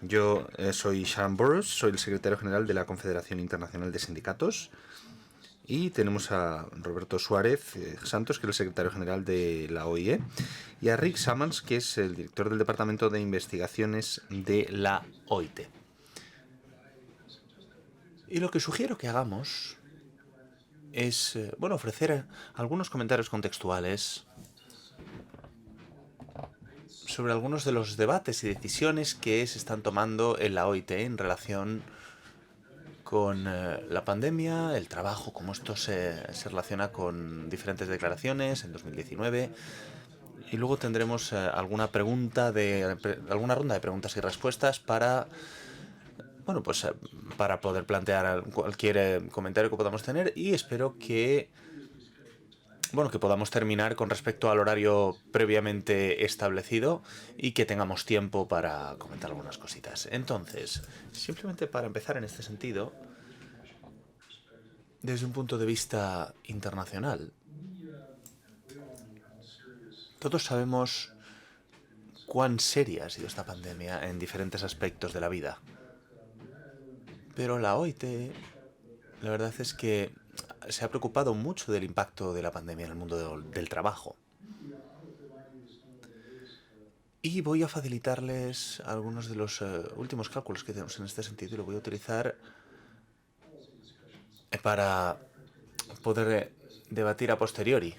Yo soy Sharon Burrows, soy el secretario general de la Confederación Internacional de Sindicatos. Y tenemos a Roberto Suárez Santos, que es el secretario general de la OIE, y a Rick Sammons, que es el director del Departamento de Investigaciones de la OIT. Y lo que sugiero que hagamos es, ofrecer algunos comentarios contextuales sobre algunos de los debates y decisiones que se están tomando en la OIT en relación con la pandemia, el trabajo, cómo esto se relaciona con diferentes declaraciones en 2019. Y luego tendremos alguna ronda de preguntas y respuestas para para poder plantear cualquier comentario que podamos tener, y espero que que podamos terminar con respecto al horario previamente establecido y que tengamos tiempo para comentar algunas cositas. Entonces, simplemente para empezar en este sentido, desde un punto de vista internacional, todos sabemos cuán seria ha sido esta pandemia en diferentes aspectos de la vida. Pero la OIT, la verdad es que se ha preocupado mucho del impacto de la pandemia en el mundo del trabajo. Y voy a facilitarles algunos de los últimos cálculos que tenemos en este sentido, y lo voy a utilizar para poder debatir a posteriori.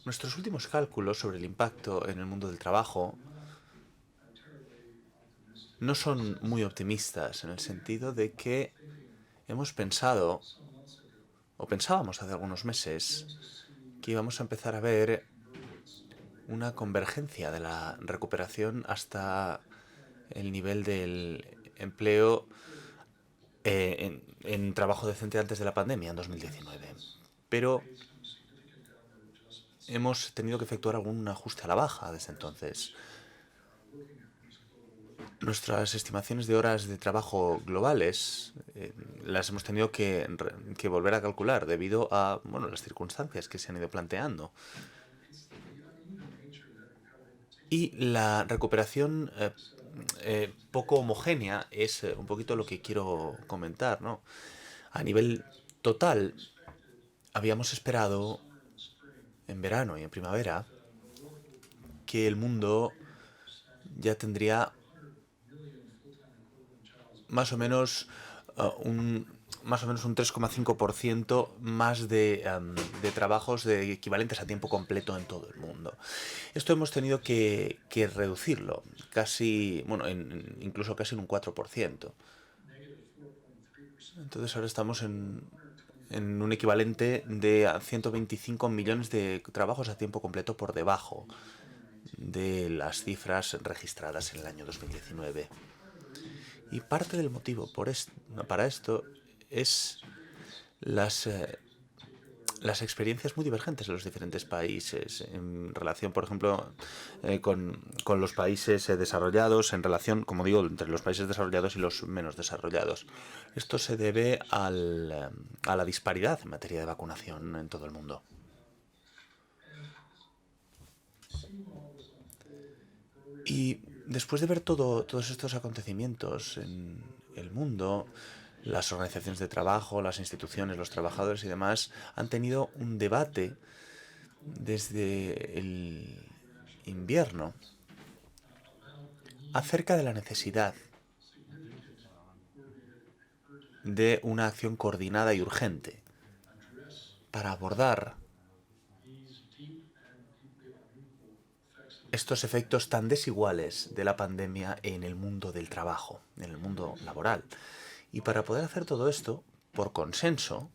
Nuestros últimos cálculos sobre el impacto en el mundo del trabajo no son muy optimistas, en el sentido de que hemos pensado, o pensábamos hace algunos meses, que íbamos a empezar a ver una convergencia de la recuperación hasta el nivel del empleo en trabajo decente antes de la pandemia, en 2019. Pero hemos tenido que efectuar algún ajuste a la baja desde entonces. Nuestras estimaciones de horas de trabajo globales las hemos tenido que volver a calcular debido a las circunstancias que se han ido planteando. Y la recuperación poco homogénea es un poquito lo que quiero comentar, ¿no? A nivel total, habíamos esperado en verano y en primavera que el mundo ya tendría más o menos un 3,5% más de trabajos equivalentes a tiempo completo en todo el mundo. Esto hemos tenido que reducirlo, incluso casi en un 4%. Entonces ahora estamos en un equivalente de 125 millones de trabajos a tiempo completo por debajo de las cifras registradas en el año 2019. Y parte del motivo para esto es las experiencias muy divergentes en los diferentes países, en relación, por ejemplo, con los países desarrollados, en relación, como digo, entre los países desarrollados y los menos desarrollados. Esto se debe a la disparidad en materia de vacunación en todo el mundo. Y después de ver todos estos acontecimientos en el mundo, las organizaciones de trabajo, las instituciones, los trabajadores y demás han tenido un debate desde el invierno acerca de la necesidad de una acción coordinada y urgente para abordar estos efectos tan desiguales de la pandemia en el mundo del trabajo, en el mundo laboral. Y para poder hacer todo esto, por consenso,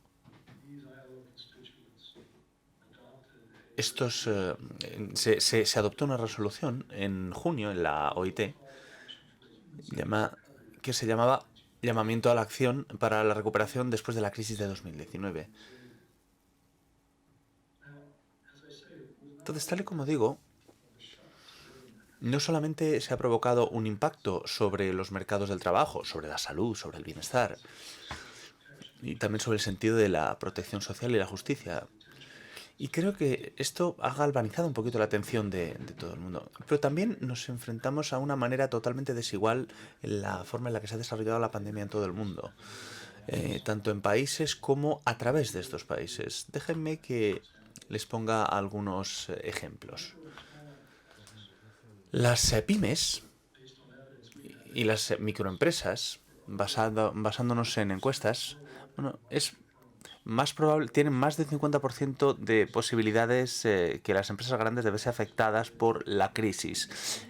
se adoptó una resolución en junio en la OIT que se llamaba Llamamiento a la acción para la recuperación después de la crisis de 2019. Entonces, tal y como digo, no solamente se ha provocado un impacto sobre los mercados del trabajo, sobre la salud, sobre el bienestar, y también sobre el sentido de la protección social y la justicia. Y creo que esto ha galvanizado un poquito la atención de todo el mundo. Pero también nos enfrentamos a una manera totalmente desigual en la forma en la que se ha desarrollado la pandemia en todo el mundo, tanto en países como a través de estos países. Déjenme que les ponga algunos ejemplos. Las pymes y las microempresas, basándonos en encuestas, bueno, es más probable, tienen más del 50% de posibilidades que las empresas grandes de verse afectadas por la crisis.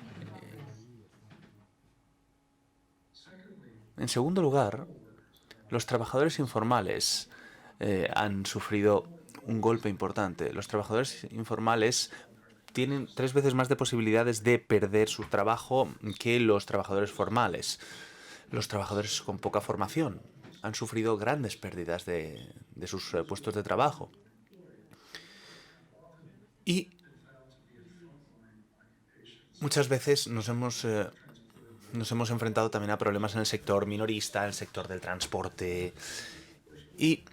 En segundo lugar, los trabajadores informales han sufrido un golpe importante. Los trabajadores informales tienen 3 veces más de posibilidades de perder su trabajo que los trabajadores formales. Los trabajadores con poca formación han sufrido grandes pérdidas de sus puestos de trabajo. Y muchas veces nos hemos enfrentado también a problemas en el sector minorista, en el sector del transporte, y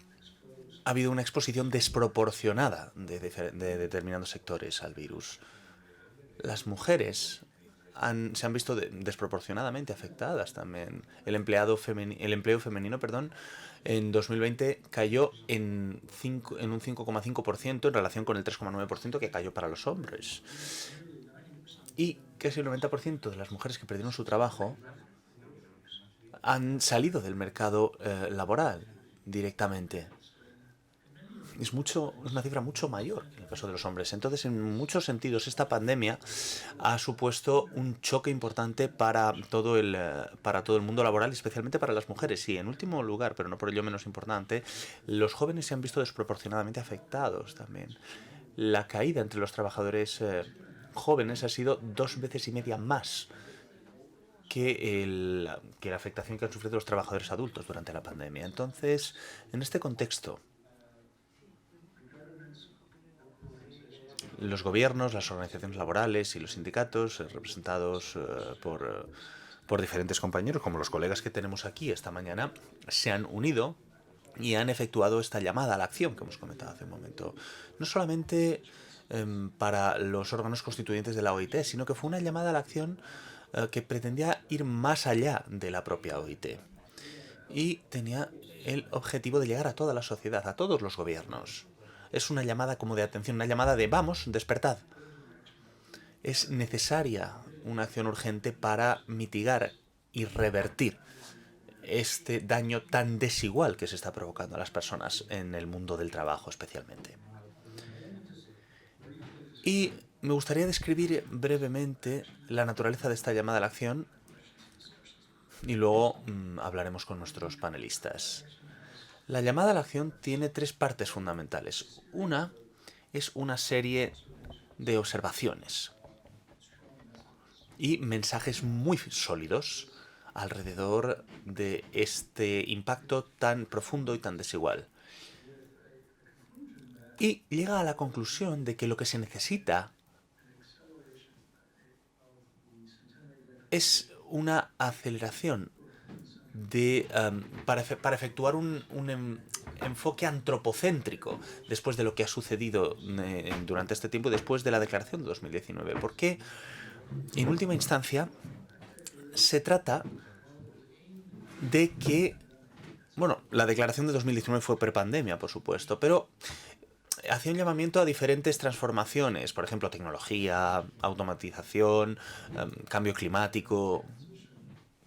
ha habido una exposición desproporcionada de determinados sectores al virus. Las mujeres se han visto desproporcionadamente afectadas también. El empleo femenino, perdón, en 2020 cayó en un 5,5% en relación con el 3,9% que cayó para los hombres. Y casi el 90% de las mujeres que perdieron su trabajo han salido del mercado laboral directamente. Es una cifra mucho mayor que en el caso de los hombres. Entonces, en muchos sentidos, esta pandemia ha supuesto un choque importante para todo el mundo laboral, especialmente para las mujeres. Y en último lugar, pero no por ello menos importante, los jóvenes se han visto desproporcionadamente afectados también. La caída entre los trabajadores jóvenes ha sido 2,5 veces más que la afectación que han sufrido los trabajadores adultos durante la pandemia. Entonces, en este contexto, los gobiernos, las organizaciones laborales y los sindicatos, representados por diferentes compañeros, como los colegas que tenemos aquí esta mañana, se han unido y han efectuado esta llamada a la acción que hemos comentado hace un momento. No solamente para los órganos constituyentes de la OIT, sino que fue una llamada a la acción que pretendía ir más allá de la propia OIT. Y tenía el objetivo de llegar a toda la sociedad, a todos los gobiernos. Es una llamada como de atención, una llamada de vamos, despertad. Es necesaria una acción urgente para mitigar y revertir este daño tan desigual que se está provocando a las personas en el mundo del trabajo especialmente. Y me gustaría describir brevemente la naturaleza de esta llamada a la acción y luego hablaremos con nuestros panelistas. La llamada a la acción tiene 3 partes fundamentales. Una es una serie de observaciones y mensajes muy sólidos alrededor de este impacto tan profundo y tan desigual. Y llega a la conclusión de que lo que se necesita es una aceleración para efectuar un enfoque antropocéntrico después de lo que ha sucedido durante este tiempo y después de la declaración de 2019. Porque, en última instancia, se trata de que, bueno, la declaración de 2019 fue prepandemia, por supuesto, pero hacía un llamamiento a diferentes transformaciones, por ejemplo, tecnología, automatización, cambio climático,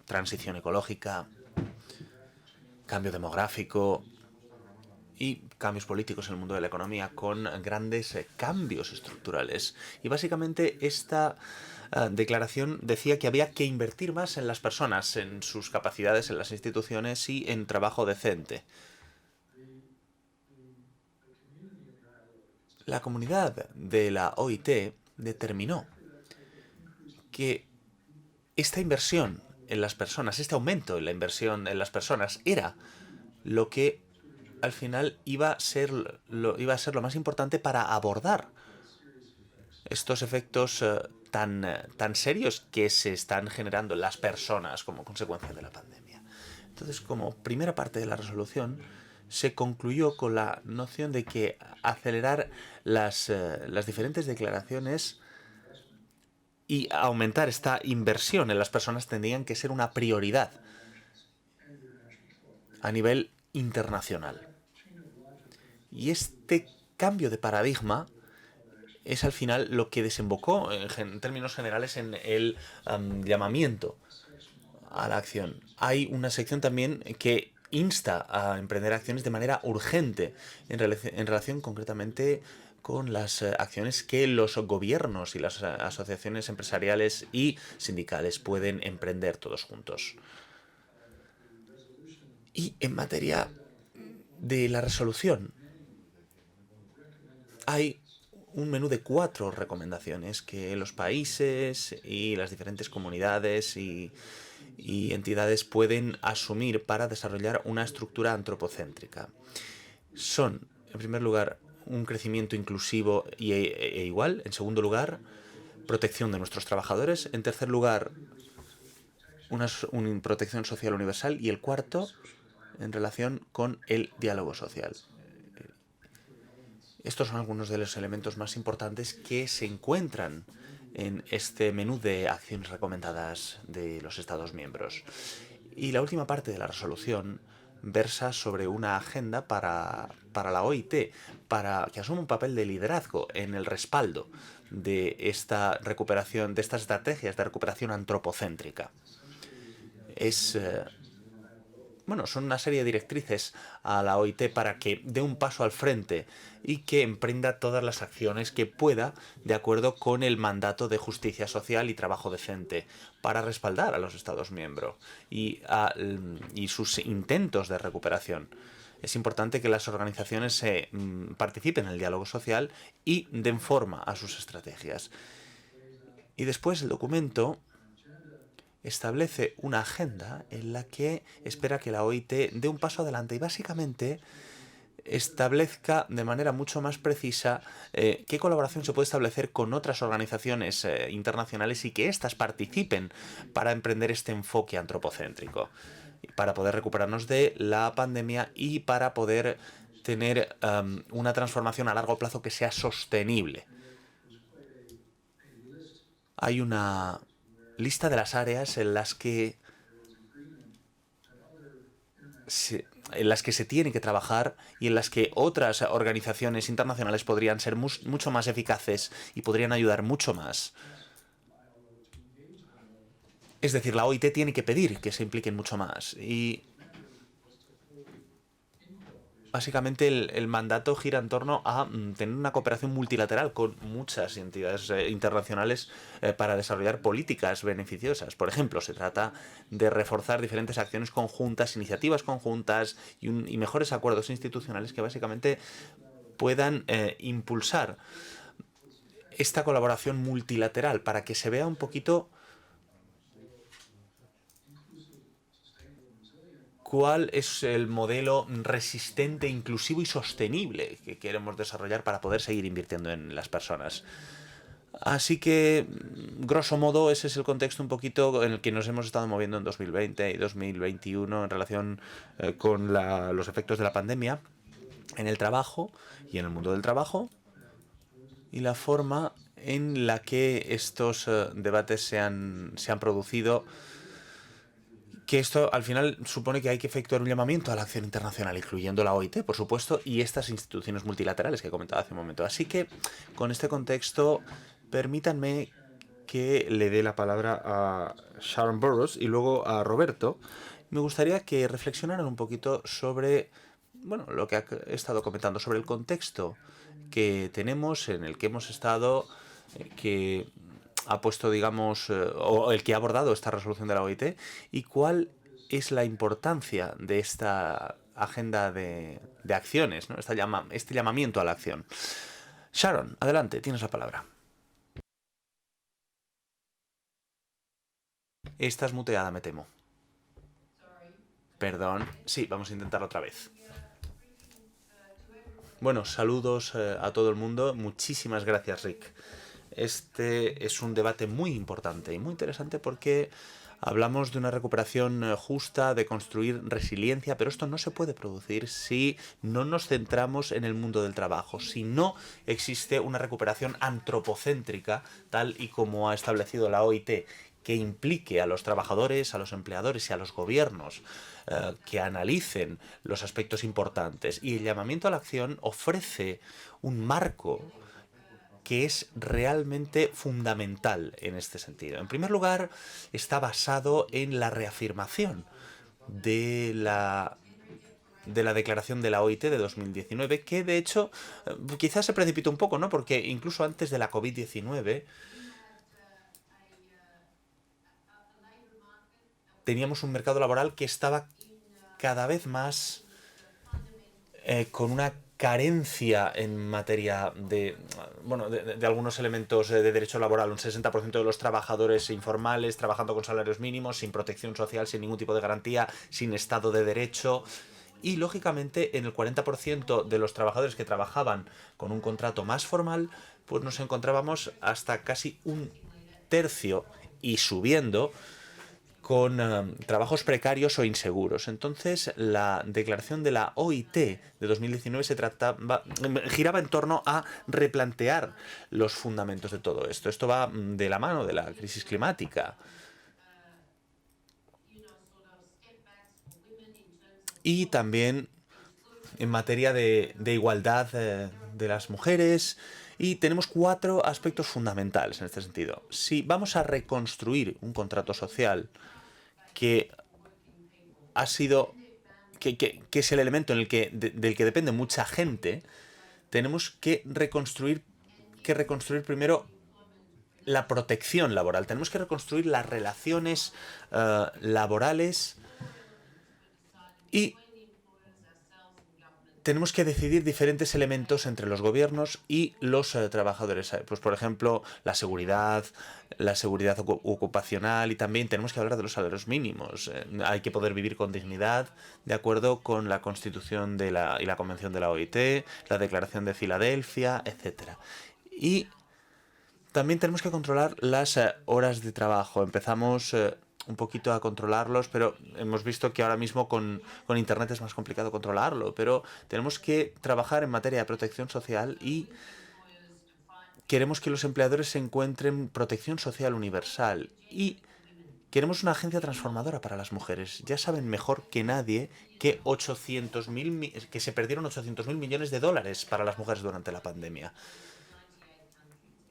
transición ecológica, cambio demográfico y cambios políticos en el mundo de la economía con grandes cambios estructurales. Y básicamente esta declaración decía que había que invertir más en las personas, en sus capacidades, en las instituciones y en trabajo decente. La comunidad de la OIT determinó que esta inversión en las personas, este aumento en la inversión en las personas, era lo que al final iba a ser lo más importante para abordar estos efectos tan serios que se están generando en las personas como consecuencia de la pandemia. Entonces, como primera parte de la resolución, se concluyó con la noción de que acelerar las diferentes declaraciones y aumentar esta inversión en las personas tendrían que ser una prioridad a nivel internacional. Y este cambio de paradigma es al final lo que desembocó en términos generales en el llamamiento a la acción. Hay una sección también que insta a emprender acciones de manera urgente en relación concretamente con las acciones que los gobiernos y las asociaciones empresariales y sindicales pueden emprender todos juntos. Y en materia de la resolución, hay un menú de 4 recomendaciones que los países y las diferentes comunidades y entidades pueden asumir para desarrollar una estructura antropocéntrica. Son, en primer lugar, un crecimiento inclusivo e igual. En segundo lugar, protección de nuestros trabajadores. En tercer lugar, una protección social universal. Y el cuarto, en relación con el diálogo social. Estos son algunos de los elementos más importantes que se encuentran en este menú de acciones recomendadas de los Estados miembros. Y la última parte de la resolución versa sobre una agenda para la OIT, para que asuma un papel de liderazgo en el respaldo de esta recuperación, de estas estrategias de recuperación antropocéntrica. Son una serie de directrices a la OIT para que dé un paso al frente y que emprenda todas las acciones que pueda de acuerdo con el mandato de justicia social y trabajo decente para respaldar a los Estados miembros y sus intentos de recuperación. Es importante que las organizaciones participen en el diálogo social y den forma a sus estrategias. Y después el documento establece una agenda en la que espera que la OIT dé un paso adelante y básicamente establezca de manera mucho más precisa qué colaboración se puede establecer con otras organizaciones internacionales y que éstas participen para emprender este enfoque antropocéntrico, para poder recuperarnos de la pandemia y para poder tener una transformación a largo plazo que sea sostenible. Hay una lista de las áreas en las que se tiene que trabajar y en las que otras organizaciones internacionales podrían ser mucho más eficaces y podrían ayudar mucho más. Es decir, la OIT tiene que pedir que se impliquen mucho más. Y básicamente el mandato gira en torno a tener una cooperación multilateral con muchas entidades internacionales para desarrollar políticas beneficiosas. Por ejemplo, se trata de reforzar diferentes acciones conjuntas, iniciativas conjuntas y mejores acuerdos institucionales que básicamente puedan impulsar esta colaboración multilateral para que se vea un poquito cuál es el modelo resistente, inclusivo y sostenible que queremos desarrollar para poder seguir invirtiendo en las personas. Así que, grosso modo, ese es el contexto un poquito en el que nos hemos estado moviendo en 2020 y 2021 en relación con los efectos de la pandemia en el trabajo y en el mundo del trabajo y la forma en la que estos debates se han producido, que esto al final supone que hay que efectuar un llamamiento a la acción internacional, incluyendo la OIT, por supuesto, y estas instituciones multilaterales que he comentado hace un momento. Así que, con este contexto, permítanme que le dé la palabra a Sharon Burrows y luego a Roberto. Me gustaría que reflexionaran un poquito sobre lo que he estado comentando, sobre el contexto que tenemos, en el que hemos estado, que ha puesto, digamos, o el que ha abordado esta resolución de la OIT, y cuál es la importancia de esta agenda de acciones, ¿no? Este llamamiento a la acción. Sharon, adelante, tienes la palabra. Estás muteada, me temo. Perdón. Sí, vamos a intentarlo otra vez. Bueno, saludos a todo el mundo. Muchísimas gracias, Rick. Este es un debate muy importante y muy interesante porque Hablamos de una recuperación justa, de construir resiliencia, pero esto no se puede producir si no nos centramos en el mundo del trabajo, si no existe una recuperación antropocéntrica, tal y como ha establecido la OIT, que implique a los trabajadores, a los empleadores y a los gobiernos que analicen los aspectos importantes. Y el llamamiento a la acción ofrece un marco que es realmente fundamental en este sentido. En primer lugar, está basado en la reafirmación de la declaración de la OIT de 2019, que de hecho quizás se precipitó un poco, ¿no? Porque incluso antes de la COVID-19 teníamos un mercado laboral que estaba cada vez más con una carencia en materia de, bueno, de algunos elementos de derecho laboral. Un 60% de los trabajadores informales trabajando con salarios mínimos, sin protección social, sin ningún tipo de garantía, sin Estado de Derecho. Y, lógicamente, en el 40% de los trabajadores que trabajaban con un contrato más formal, pues nos encontrábamos hasta casi un tercio y subiendo con trabajos precarios o inseguros. Entonces, la declaración de la OIT de 2019 giraba en torno a replantear los fundamentos de todo esto. Esto va de la mano de la crisis climática. Y también en materia de igualdad de las mujeres. Y tenemos 4 aspectos fundamentales en este sentido. Si vamos a reconstruir un contrato social que ha sido que es el elemento en el del que depende mucha gente, tenemos que reconstruir primero la protección laboral. Tenemos que reconstruir las relaciones laborales y tenemos que decidir diferentes elementos entre los gobiernos y los trabajadores. Pues, por ejemplo, la seguridad ocupacional, y también tenemos que hablar de los salarios mínimos. Hay que poder vivir con dignidad de acuerdo con la Constitución y la Convención de la OIT, la Declaración de Filadelfia, etcétera. Y también tenemos que controlar las horas de trabajo. Empezamos un poquito a controlarlos, pero hemos visto que ahora mismo con Internet es más complicado controlarlo. Pero tenemos que trabajar en materia de protección social y queremos que los empleadores se encuentren protección social universal. Y queremos una agencia transformadora para las mujeres. Ya saben mejor que nadie que que se perdieron 800.000 millones de dólares para las mujeres durante la pandemia.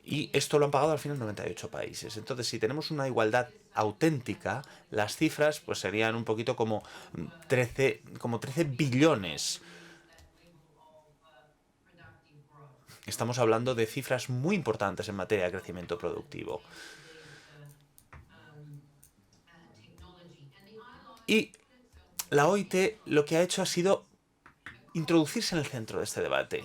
Y esto lo han pagado al final 98 países. Entonces, si tenemos una igualdad auténtica, las cifras pues serían un poquito como 13 billones. Estamos hablando de cifras muy importantes en materia de crecimiento productivo. Y la OIT lo que ha hecho ha sido introducirse en el centro de este debate.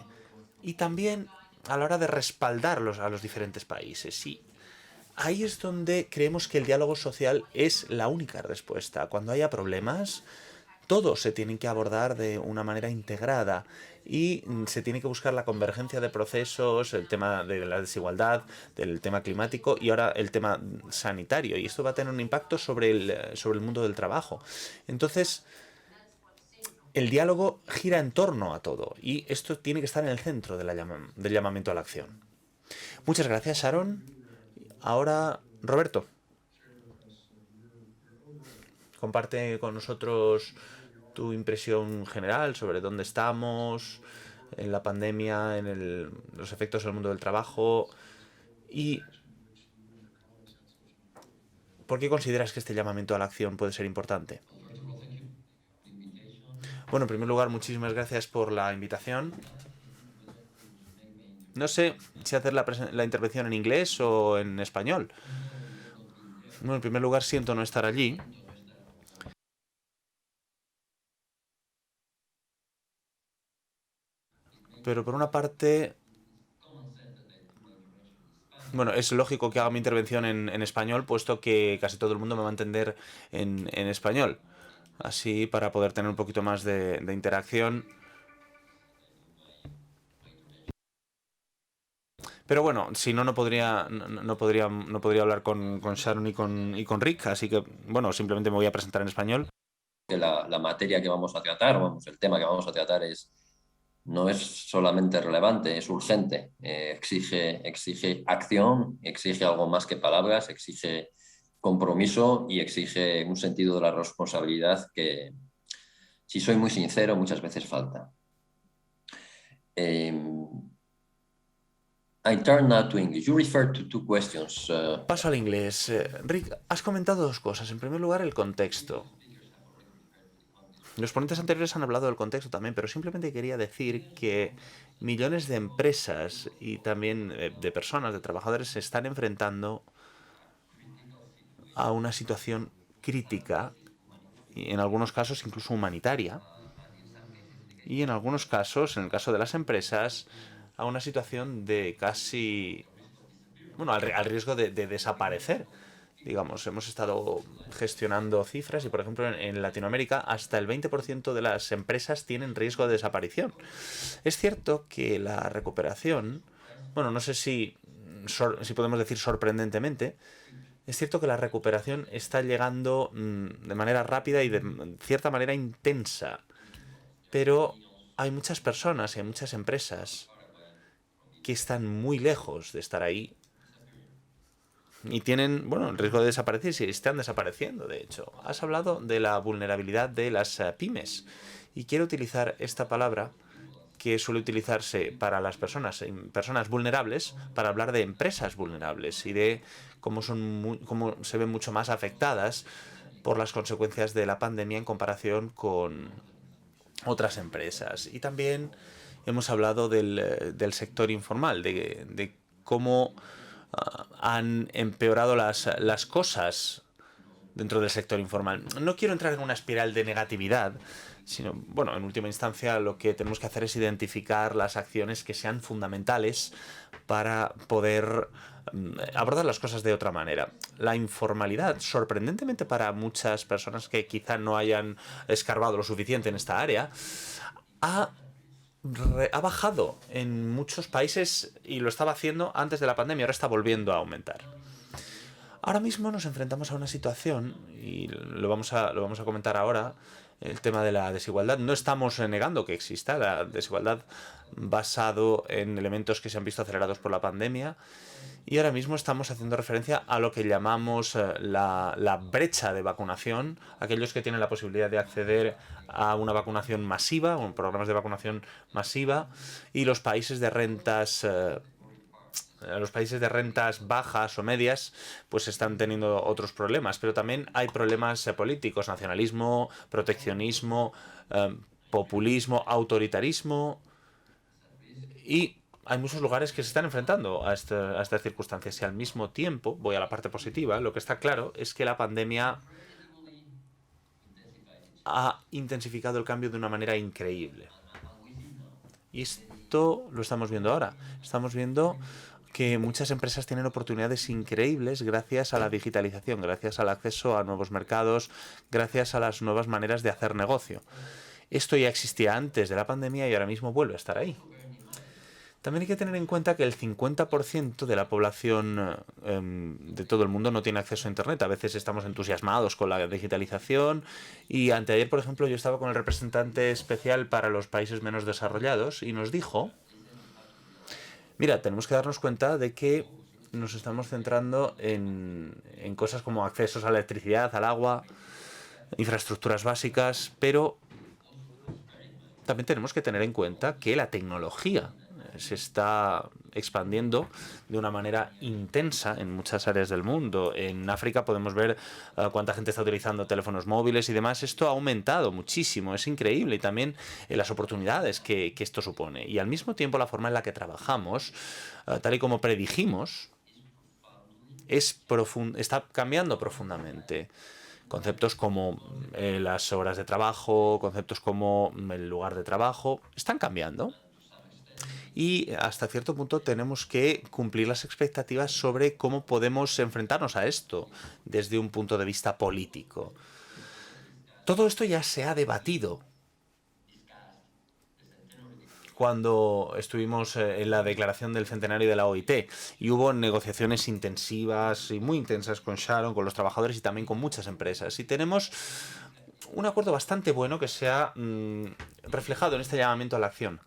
Y también a la hora de respaldarlos a los diferentes países. Y ahí es donde creemos que el diálogo social es la única respuesta. Cuando haya problemas, todos se tienen que abordar de una manera integrada y se tiene que buscar la convergencia de procesos, el tema de la desigualdad, del tema climático y ahora el tema sanitario. Y esto va a tener un impacto sobre el mundo del trabajo. Entonces, el diálogo gira en torno a todo y esto tiene que estar en el centro del llamamiento a la acción. Muchas gracias, Sharon. Ahora, Roberto, comparte con nosotros tu impresión general sobre dónde estamos en la pandemia, en los efectos del mundo del trabajo y por qué consideras que este llamamiento a la acción puede ser importante. Bueno, en primer lugar, muchísimas gracias por la invitación. No sé si hacer la intervención en inglés o en español. Bueno, en primer lugar, siento no estar allí. Pero por una parte, bueno, es lógico que haga mi intervención en español, puesto que casi todo el mundo me va a entender en español. Así, para poder tener un poquito más de interacción. Pero bueno, si no, no podría hablar con Sharon y con Rick, así que, bueno, simplemente me voy a presentar en español. Que la materia que vamos a tratar, vamos, el tema que vamos a tratar no es solamente relevante, es urgente. Exige acción, exige algo más que palabras, exige compromiso y exige un sentido de la responsabilidad que, si soy muy sincero, muchas veces falta. I turn now to English. You referred to two questions. Paso al inglés. Rick, has comentado dos cosas. En primer lugar, el contexto. Los ponentes anteriores han hablado del contexto también, pero simplemente quería decir que millones de empresas y también de personas, de trabajadores, se están enfrentando a una situación crítica, y en algunos casos incluso humanitaria, y en algunos casos, en el caso de las empresas, a una situación de casi, bueno, al riesgo de desaparecer. Digamos, hemos estado gestionando cifras y, por ejemplo, en Latinoamérica hasta el 20% de las empresas tienen riesgo de desaparición. Es cierto que la recuperación, bueno, no sé si podemos decir sorprendentemente, es cierto que la recuperación está llegando de manera rápida y de cierta manera intensa, pero hay muchas personas y hay muchas empresas que están muy lejos de estar ahí y tienen, bueno, el riesgo de desaparecer si están desapareciendo, de hecho. Has hablado de la vulnerabilidad de las pymes y quiero utilizar esta palabra que suele utilizarse para las personas vulnerables, para hablar de empresas vulnerables y de cómo se ven mucho más afectadas por las consecuencias de la pandemia en comparación con otras empresas. Y también hemos hablado del sector informal, de cómo han empeorado las cosas dentro del sector informal. No quiero entrar en una espiral de negatividad, sino, bueno, en última instancia lo que tenemos que hacer es identificar las acciones que sean fundamentales para poder abordar las cosas de otra manera. La informalidad, sorprendentemente para muchas personas que quizá no hayan escarbado lo suficiente en esta área, ha ha bajado en muchos países y lo estaba haciendo antes de la pandemia, ahora está volviendo a aumentar. Ahora mismo nos enfrentamos a una situación, y lo vamos a comentar ahora, el tema de la desigualdad. No estamos negando que exista la desigualdad basado en elementos que se han visto acelerados por la pandemia. Y ahora mismo estamos haciendo referencia a lo que llamamos la brecha de vacunación, aquellos que tienen la posibilidad de acceder a una vacunación masiva, o programas de vacunación masiva, y los países de rentas bajas o medias pues están teniendo otros problemas, pero también hay problemas políticos, nacionalismo, proteccionismo, populismo, autoritarismo, y hay muchos lugares que se están enfrentando a estas circunstancias y al mismo tiempo, voy a la parte positiva, lo que está claro es que la pandemia ha intensificado el cambio de una manera increíble. Y esto lo estamos viendo ahora. Estamos viendo que muchas empresas tienen oportunidades increíbles gracias a la digitalización, gracias al acceso a nuevos mercados, gracias a las nuevas maneras de hacer negocio. Esto ya existía antes de la pandemia y ahora mismo vuelve a estar ahí. También hay que tener en cuenta que el 50% de la población de todo el mundo no tiene acceso a Internet. A veces estamos entusiasmados con la digitalización y anteayer, por ejemplo, yo estaba con el representante especial para los países menos desarrollados y nos dijo, mira, tenemos que darnos cuenta de que nos estamos centrando en cosas como accesos a la electricidad, al agua, infraestructuras básicas, pero también tenemos que tener en cuenta que la tecnología se está expandiendo de una manera intensa en muchas áreas del mundo. En África podemos ver cuánta gente está utilizando teléfonos móviles y demás. Esto ha aumentado muchísimo, es increíble. Y también las oportunidades que esto supone. Y al mismo tiempo la forma en la que trabajamos, tal y como predijimos, está cambiando profundamente. Conceptos como las horas de trabajo, conceptos como el lugar de trabajo, están cambiando. Y hasta cierto punto tenemos que cumplir las expectativas sobre cómo podemos enfrentarnos a esto desde un punto de vista político. Todo esto ya se ha debatido. cuando estuvimos en la declaración del centenario de la OIT y hubo negociaciones intensivas y muy intensas con Sharon, con los trabajadores y también con muchas empresas. Y tenemos un acuerdo bastante bueno que se ha reflejado en este llamamiento a la acción.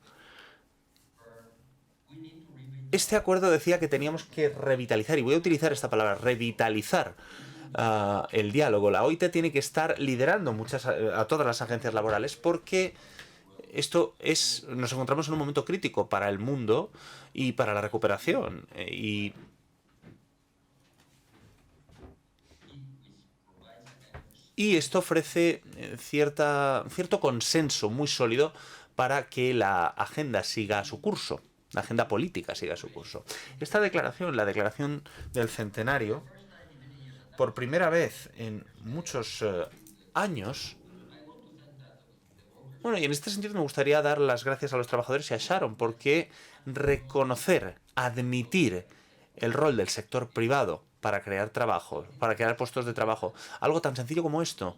Este acuerdo decía que teníamos que revitalizar, y voy a utilizar esta palabra, revitalizar el diálogo. La OIT tiene que estar liderando a todas las agencias laborales porque nos encontramos en un momento crítico para el mundo y para la recuperación. Y esto ofrece cierto consenso muy sólido para que la agenda siga su curso, la agenda política siga su curso. Esta declaración, la declaración del centenario, por primera vez en muchos años. Bueno, y en este sentido me gustaría dar las gracias a los trabajadores y a Sharon, porque reconocer, admitir el rol del sector privado para crear trabajo, para crear puestos de trabajo, algo tan sencillo como esto,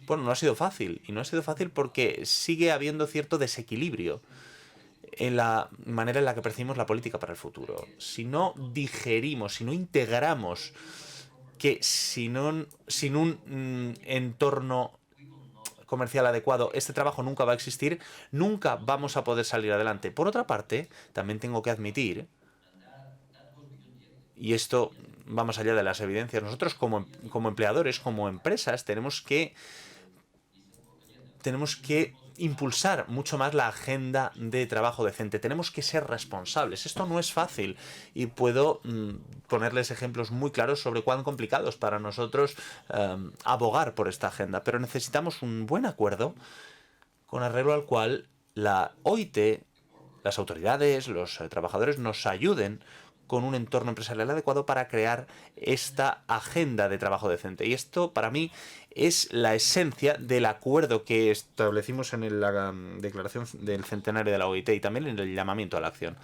bueno, no ha sido fácil. Y no ha sido fácil porque sigue habiendo cierto desequilibrio en la manera en la que percibimos la política para el futuro. Si no digerimos, si no integramos que sin un entorno comercial adecuado, este trabajo nunca va a existir, nunca vamos a poder salir adelante. Por otra parte, también tengo que admitir, y esto va más allá de las evidencias, nosotros como empleadores, como empresas, tenemos que impulsar mucho más la agenda de trabajo decente. Tenemos que ser responsables. Esto no es fácil y puedo ponerles ejemplos muy claros sobre cuán complicados para nosotros abogar por esta agenda. Pero necesitamos un buen acuerdo con arreglo al cual la OIT, las autoridades, los trabajadores nos ayuden con un entorno empresarial adecuado para crear esta agenda de trabajo decente. Y esto, para mí, es la esencia del acuerdo que establecimos en la declaración del centenario de la OIT y también en el llamamiento a la acción.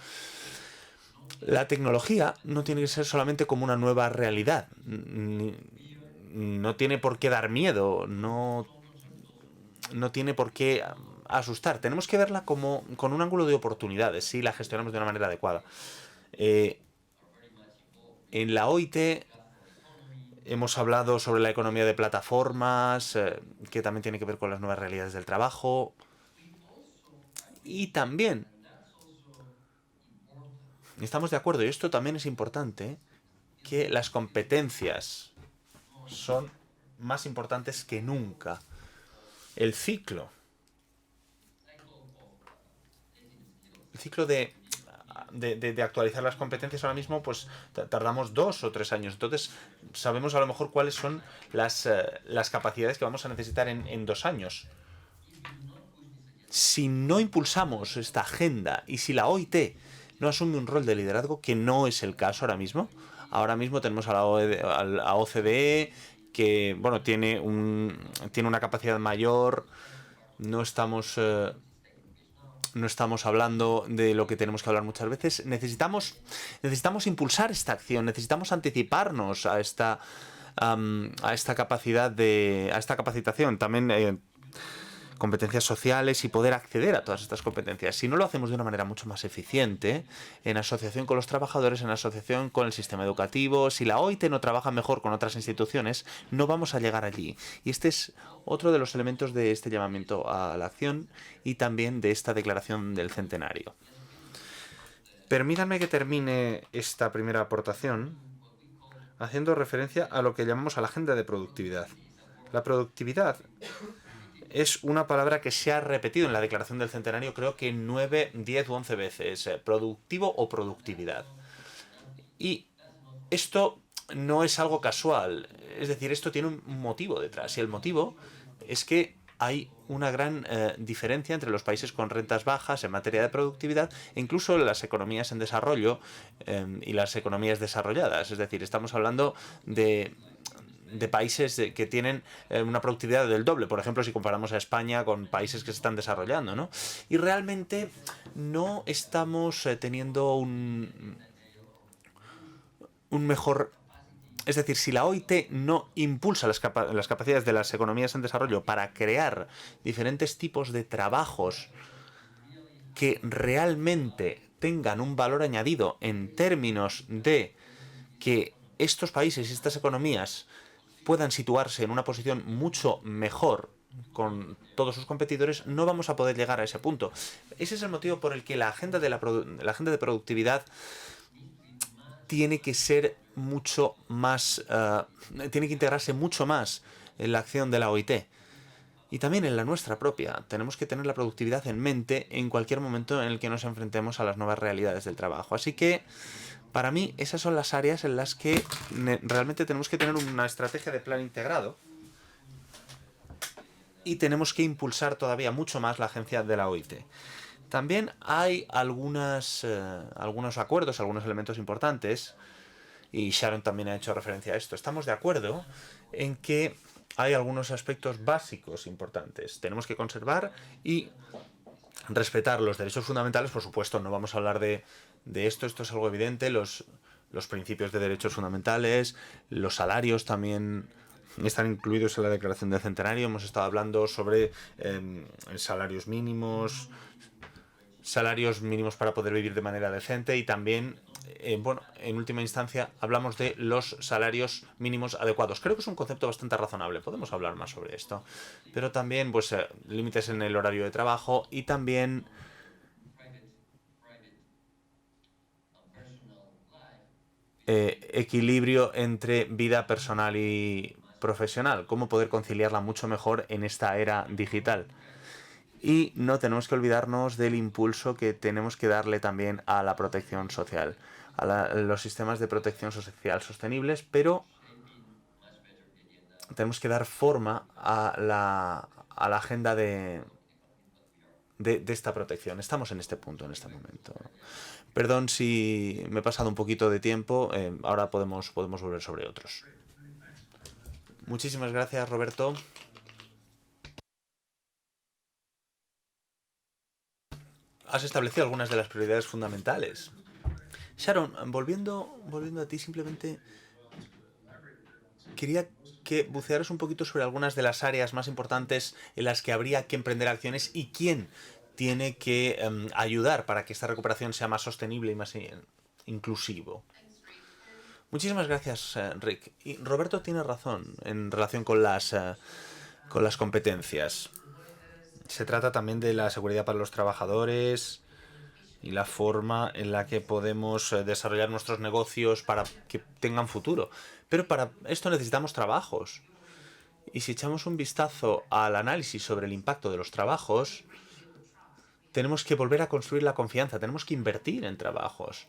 La tecnología no tiene que ser solamente como una nueva realidad. No tiene por qué dar miedo, no tiene por qué asustar. Tenemos que verla como con un ángulo de oportunidades si la gestionamos de una manera adecuada. En la OIT hemos hablado sobre la economía de plataformas, que también tiene que ver con las nuevas realidades del trabajo. Y también estamos de acuerdo, y esto también es importante, que las competencias son más importantes que nunca. El ciclo de actualizar las competencias ahora mismo, pues tardamos 2 o 3 años. Entonces, sabemos a lo mejor cuáles son las capacidades que vamos a necesitar en 2 años. Si no impulsamos esta agenda y si la OIT no asume un rol de liderazgo, que no es el caso ahora mismo tenemos a la OCDE, que bueno, tiene una capacidad mayor. No estamos hablando de lo que tenemos que hablar muchas veces. Necesitamos impulsar esta acción, necesitamos anticiparnos a esta capacitación. También competencias sociales y poder acceder a todas estas competencias. Si no lo hacemos de una manera mucho más eficiente, en asociación con los trabajadores, en asociación con el sistema educativo, si la OIT no trabaja mejor con otras instituciones, no vamos a llegar allí. Y este es otro de los elementos de este llamamiento a la acción y también de esta declaración del centenario. Permítanme que termine esta primera aportación haciendo referencia a lo que llamamos a la agenda de productividad. La productividad es una palabra que se ha repetido en la declaración del centenario, creo que 9, 10 u 11 veces. Productivo o productividad. Y esto no es algo casual. Es decir, esto tiene un motivo detrás. Y el motivo es que hay una gran diferencia entre los países con rentas bajas en materia de productividad e incluso las economías en desarrollo y las economías desarrolladas. Es decir, estamos hablando de países que tienen una productividad del doble, por ejemplo, si comparamos a España con países que se están desarrollando, ¿no? Y realmente no estamos teniendo un mejor... Es decir, si la OIT no impulsa las capacidades de las economías en desarrollo para crear diferentes tipos de trabajos que realmente tengan un valor añadido en términos de que estos países y estas economías puedan situarse en una posición mucho mejor con todos sus competidores, no vamos a poder llegar a ese punto. Ese es el motivo por el que la agenda de productividad tiene que ser mucho más, tiene que integrarse mucho más en la acción de la OIT y también en la nuestra propia. Tenemos que tener la productividad en mente en cualquier momento en el que nos enfrentemos a las nuevas realidades del trabajo. Así que, para mí, esas son las áreas en las que realmente tenemos que tener una estrategia de plan integrado y tenemos que impulsar todavía mucho más la agencia de la OIT. También hay algunos acuerdos, algunos elementos importantes, y Sharon también ha hecho referencia a esto. Estamos de acuerdo en que hay algunos aspectos básicos importantes. Tenemos que conservar y respetar los derechos fundamentales. Por supuesto, no vamos a hablar de esto es algo evidente. Los principios de derechos fundamentales, los salarios también están incluidos en la Declaración del Centenario. Hemos estado hablando sobre salarios mínimos para poder vivir de manera decente y también, en última instancia, hablamos de los salarios mínimos adecuados. Creo que es un concepto bastante razonable, podemos hablar más sobre esto. Pero también, pues, límites en el horario de trabajo y también equilibrio entre vida personal y profesional. Cómo poder conciliarla mucho mejor en esta era digital. Y no tenemos que olvidarnos del impulso que tenemos que darle también a la protección social, a los sistemas de protección social sostenibles, pero tenemos que dar forma a la agenda de esta protección. Estamos en este punto, en este momento. Perdón si me he pasado un poquito de tiempo, ahora podemos volver sobre otros. Muchísimas gracias, Roberto. Has establecido algunas de las prioridades fundamentales. Sharon, volviendo a ti, simplemente quería que bucearas un poquito sobre algunas de las áreas más importantes en las que habría que emprender acciones y quién tiene que ayudar para que esta recuperación sea más sostenible y más inclusivo. Muchísimas gracias, Rick. Y Roberto tiene razón en relación con las competencias. Se trata también de la seguridad para los trabajadores y la forma en la que podemos desarrollar nuestros negocios para que tengan futuro. Pero para esto necesitamos trabajos. Y si echamos un vistazo al análisis sobre el impacto de los trabajos, tenemos que volver a construir la confianza, tenemos que invertir en trabajos.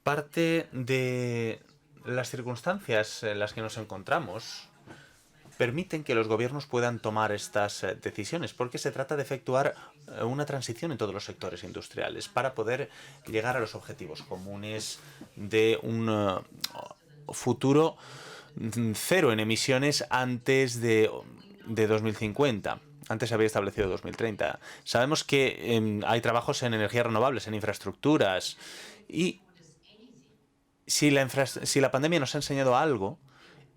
Parte de las circunstancias en las que nos encontramos permiten que los gobiernos puedan tomar estas decisiones, porque se trata de efectuar una transición en todos los sectores industriales para poder llegar a los objetivos comunes de un futuro cero en emisiones antes de 2050. Antes se había establecido 2030. Sabemos que hay trabajos en energías renovables, en infraestructuras, y si la pandemia nos ha enseñado algo,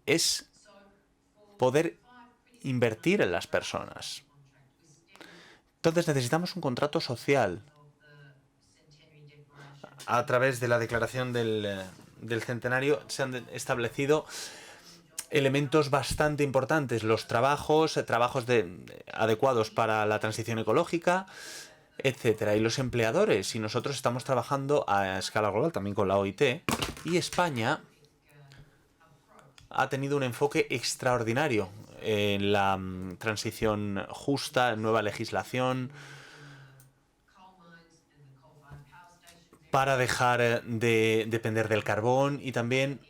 es poder invertir en las personas. Entonces necesitamos un contrato social. A través de la declaración del centenario se han establecido elementos bastante importantes. Los trabajos adecuados para la transición ecológica, etcétera. Y los empleadores, y nosotros estamos trabajando a escala global también con la OIT, y España ha tenido un enfoque extraordinario en la transición justa, nueva legislación, para dejar de depender del carbón y también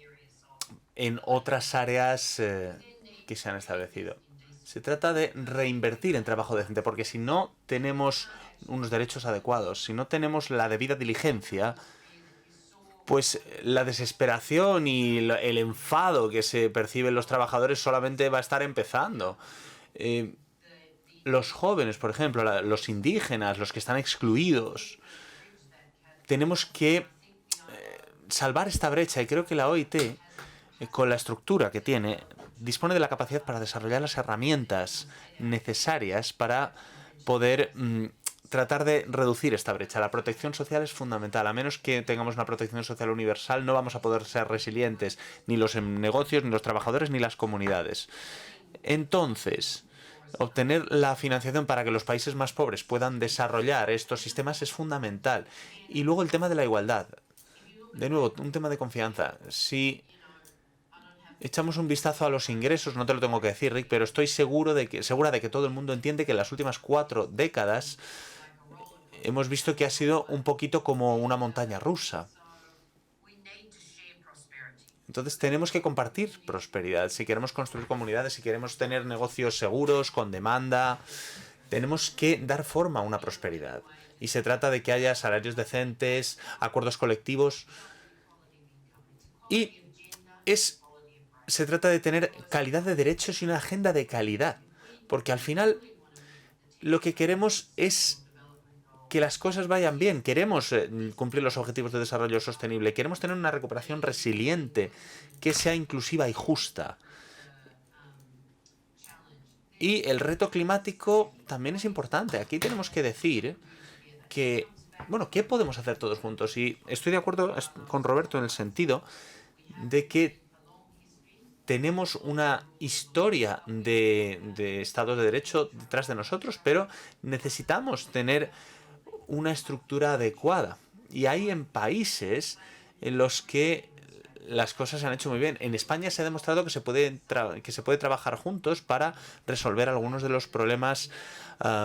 en otras áreas que se han establecido. Se trata de reinvertir en trabajo decente, porque si no tenemos unos derechos adecuados, si no tenemos la debida diligencia, pues la desesperación y el enfado que se percibe en los trabajadores solamente va a estar empezando. Los jóvenes, por ejemplo, los indígenas, los que están excluidos, tenemos que salvar esta brecha, y creo que la OIT, con la estructura que tiene, dispone de la capacidad para desarrollar las herramientas necesarias para poder tratar de reducir esta brecha. La protección social es fundamental. A menos que tengamos una protección social universal, no vamos a poder ser resilientes, ni los negocios, ni los trabajadores, ni las comunidades. Entonces, obtener la financiación para que los países más pobres puedan desarrollar estos sistemas es fundamental. Y luego el tema de la igualdad. De nuevo, un tema de confianza. Si echamos un vistazo a los ingresos, no te lo tengo que decir, Rick, pero estoy segura de que todo el mundo entiende que en las últimas 4 décadas hemos visto que ha sido un poquito como una montaña rusa. Entonces tenemos que compartir prosperidad. Si queremos construir comunidades, si queremos tener negocios seguros, con demanda, tenemos que dar forma a una prosperidad. Y se trata de que haya salarios decentes, acuerdos colectivos. Y se trata de tener calidad de derechos y una agenda de calidad. Porque al final lo que queremos es que las cosas vayan bien. Queremos cumplir los objetivos de desarrollo sostenible. Queremos tener una recuperación resiliente, que sea inclusiva y justa. Y el reto climático también es importante. Aquí tenemos que decir que, bueno, ¿qué podemos hacer todos juntos? Y estoy de acuerdo con Roberto en el sentido de que tenemos una historia de Estado de Derecho detrás de nosotros, pero necesitamos tener una estructura adecuada. Y hay en países en los que las cosas se han hecho muy bien. En España se ha demostrado que se puede trabajar juntos para resolver algunos de los problemas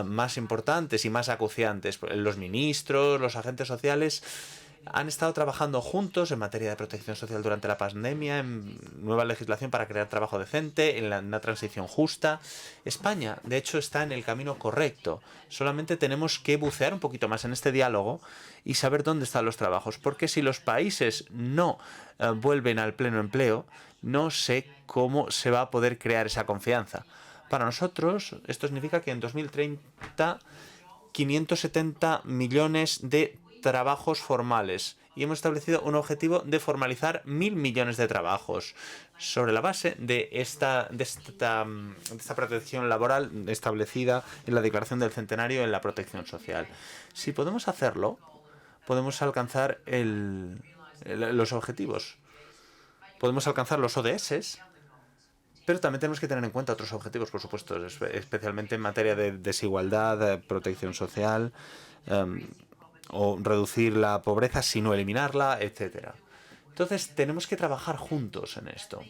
más importantes y más acuciantes. Los ministros, los agentes sociales han estado trabajando juntos en materia de protección social durante la pandemia, en nueva legislación para crear trabajo decente, en una transición justa. España, de hecho, está en el camino correcto. Solamente tenemos que bucear un poquito más en este diálogo y saber dónde están los trabajos. Porque si los países no vuelven al pleno empleo, no sé cómo se va a poder crear esa confianza. Para nosotros, esto significa que en 2030, 570 millones de trabajos formales y hemos establecido un objetivo de formalizar 1.000 millones de trabajos sobre la base de esta protección laboral establecida en la Declaración del Centenario en la protección social. Si podemos hacerlo, podemos alcanzar los objetivos. Podemos alcanzar los ODS, pero también tenemos que tener en cuenta otros objetivos, por supuesto, especialmente en materia de desigualdad, protección social, o reducir la pobreza, sino eliminarla, etcétera. Entonces, tenemos que trabajar juntos en esto.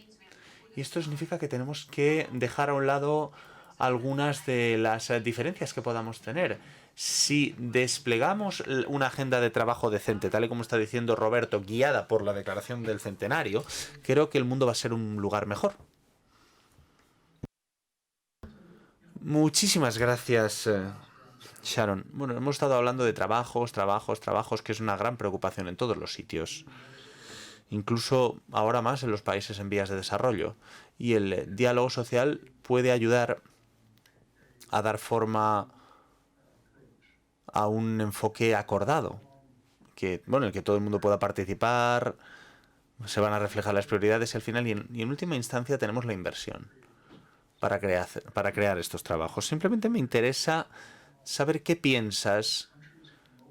Y esto significa que tenemos que dejar a un lado algunas de las diferencias que podamos tener. Si desplegamos una agenda de trabajo decente, tal y como está diciendo Roberto, guiada por la Declaración del Centenario, creo que el mundo va a ser un lugar mejor. Muchísimas gracias, Sharon. Bueno, hemos estado hablando de trabajos, que es una gran preocupación en todos los sitios. Incluso ahora más en los países en vías de desarrollo. Y el diálogo social puede ayudar a dar forma a un enfoque acordado. En el que todo el mundo pueda participar, se van a reflejar las prioridades y al final, y en última instancia, tenemos la inversión para crear estos trabajos. Simplemente me interesa saber qué piensas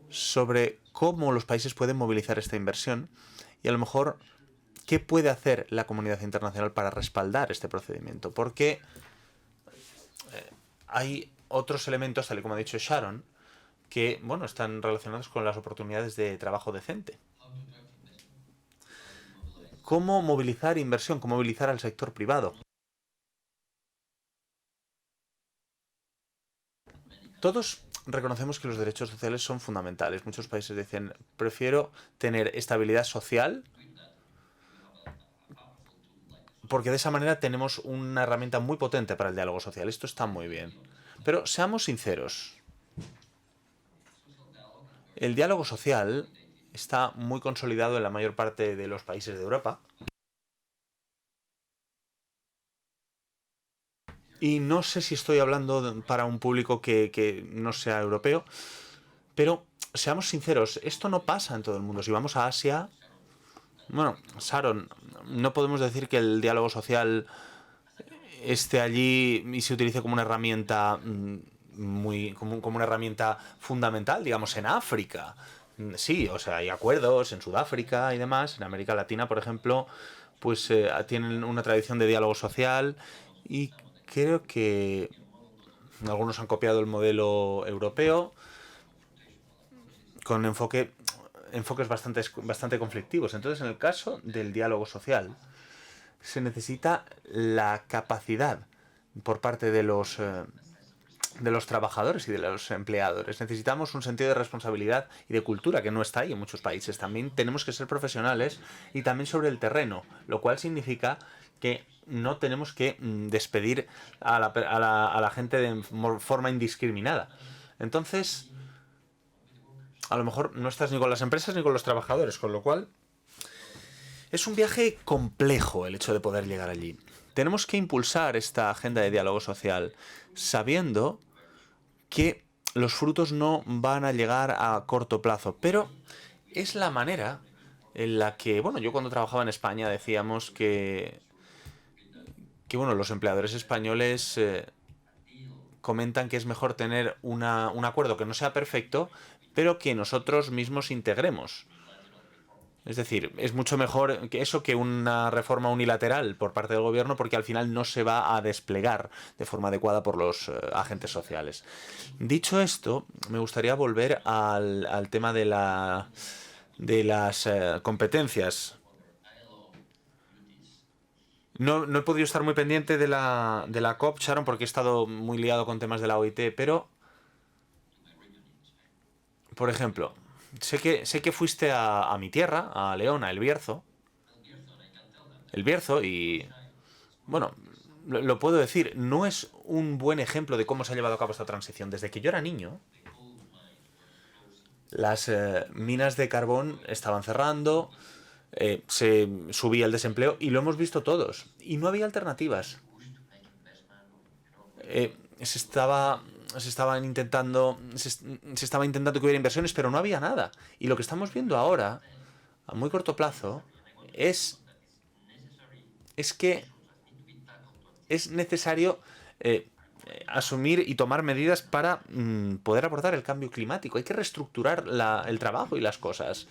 sobre cómo los países pueden movilizar esta inversión y a lo mejor qué puede hacer la comunidad internacional para respaldar este procedimiento. Porque hay otros elementos, tal y como ha dicho Sharon, que están relacionados con las oportunidades de trabajo decente. ¿Cómo movilizar inversión? ¿Cómo movilizar al sector privado? Todos reconocemos que los derechos sociales son fundamentales. Muchos países dicen, prefiero tener estabilidad social porque de esa manera tenemos una herramienta muy potente para el diálogo social. Esto está muy bien. Pero seamos sinceros. El diálogo social está muy consolidado en la mayor parte de los países de Europa. Y no sé si estoy hablando para un público que no sea europeo, pero seamos sinceros, esto no pasa en todo el mundo. Si vamos a Asia, Sharon, no podemos decir que el diálogo social esté allí y se utilice como una herramienta como una herramienta fundamental, digamos, en África. Sí, o sea, hay acuerdos en Sudáfrica y demás. En América Latina, por ejemplo, pues tienen una tradición de diálogo social y creo que algunos han copiado el modelo europeo con enfoques bastante conflictivos. Entonces, en el caso del diálogo social, se necesita la capacidad por parte de los trabajadores y de los empleadores. Necesitamos un sentido de responsabilidad y de cultura que no está ahí en muchos países. También tenemos que ser profesionales y también sobre el terreno, lo cual significa que no tenemos que despedir a la gente de forma indiscriminada. Entonces, a lo mejor no estás ni con las empresas ni con los trabajadores, con lo cual es un viaje complejo el hecho de poder llegar allí. Tenemos que impulsar esta agenda de diálogo social sabiendo que los frutos no van a llegar a corto plazo, pero es la manera en la que, bueno, yo cuando trabajaba en España decíamos que bueno, los empleadores españoles comentan que es mejor tener un acuerdo que no sea perfecto, pero que nosotros mismos integremos. Es decir, es mucho mejor que eso que una reforma unilateral por parte del gobierno, porque al final no se va a desplegar de forma adecuada por los agentes sociales. Dicho esto, me gustaría volver al tema de las competencias. No he podido estar muy pendiente de la COP, Sharon, porque he estado muy liado con temas de la OIT, pero, por ejemplo, sé que fuiste a mi tierra, a León, a El Bierzo, y bueno, lo puedo decir, no es un buen ejemplo de cómo se ha llevado a cabo esta transición. Desde que yo era niño, las minas de carbón estaban cerrando, se subía el desempleo y lo hemos visto todos. Y no había alternativas. Se estaba intentando que hubiera inversiones, pero no había nada. Y lo que estamos viendo ahora, a muy corto plazo, es, es que es necesario asumir y tomar medidas para poder abordar el cambio climático. Hay que reestructurar el trabajo y las cosas.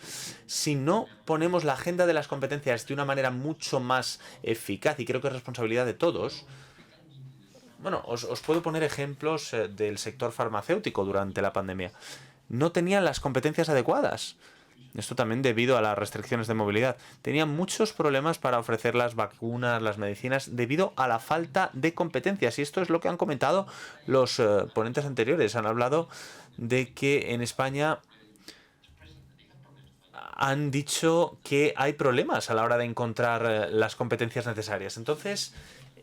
Si no ponemos la agenda de las competencias de una manera mucho más eficaz, y creo que es responsabilidad de todos, bueno, os puedo poner ejemplos del sector farmacéutico durante la pandemia. No tenían las competencias adecuadas. Esto también debido a las restricciones de movilidad. Tenían muchos problemas para ofrecer las vacunas, las medicinas, debido a la falta de competencias. Y esto es lo que han comentado los ponentes anteriores. Han hablado de que en España han dicho que hay problemas a la hora de encontrar las competencias necesarias. Entonces,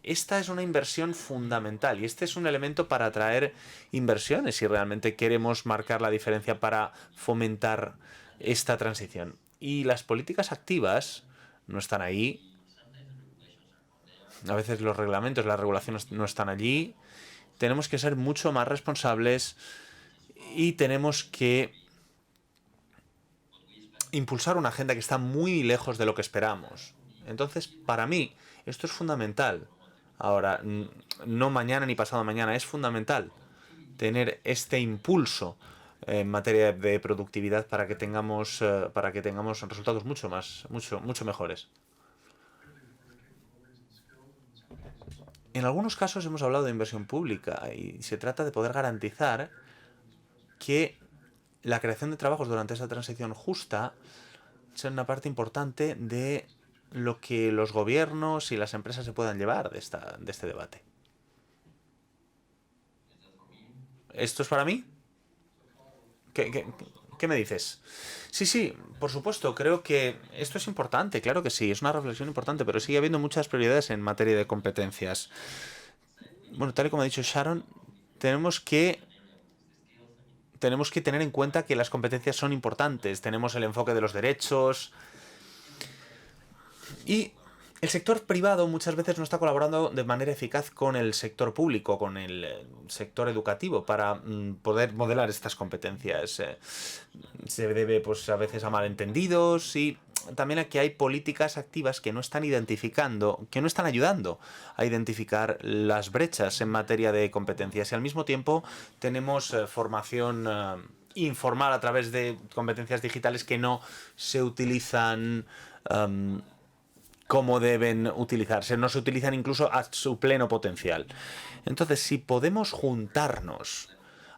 esta es una inversión fundamental y este es un elemento para atraer inversiones si realmente queremos marcar la diferencia para fomentar esta transición. Y las políticas activas no están ahí. A veces los reglamentos, las regulaciones no están allí. Tenemos que ser mucho más responsables y tenemos que impulsar una agenda que está muy lejos de lo que esperamos. Entonces, para mí, esto es fundamental. Ahora, no mañana ni pasado mañana, es fundamental tener este impulso en materia de productividad para que tengamos resultados mucho mejores. En algunos casos hemos hablado de inversión pública y se trata de poder garantizar que la creación de trabajos durante esa transición justa sea una parte importante de lo que los gobiernos y las empresas se puedan llevar de este debate. ¿Esto es para mí? ¿Qué me dices? Sí, por supuesto, creo que esto es importante, claro que sí, es una reflexión importante, pero sigue habiendo muchas prioridades en materia de competencias. Bueno, tal y como ha dicho Sharon, tenemos que tenemos que tener en cuenta que las competencias son importantes. Tenemos el enfoque de los derechos y el sector privado muchas veces no está colaborando de manera eficaz con el sector público, con el sector educativo para poder modelar estas competencias. Se debe pues a veces a malentendidos y también a que hay políticas activas que no están identificando, que no están ayudando a identificar las brechas en materia de competencias. Y al mismo tiempo tenemos formación informal a través de competencias digitales que no se utilizan como deben utilizarse, no se utilizan incluso a su pleno potencial. Entonces, si podemos juntarnos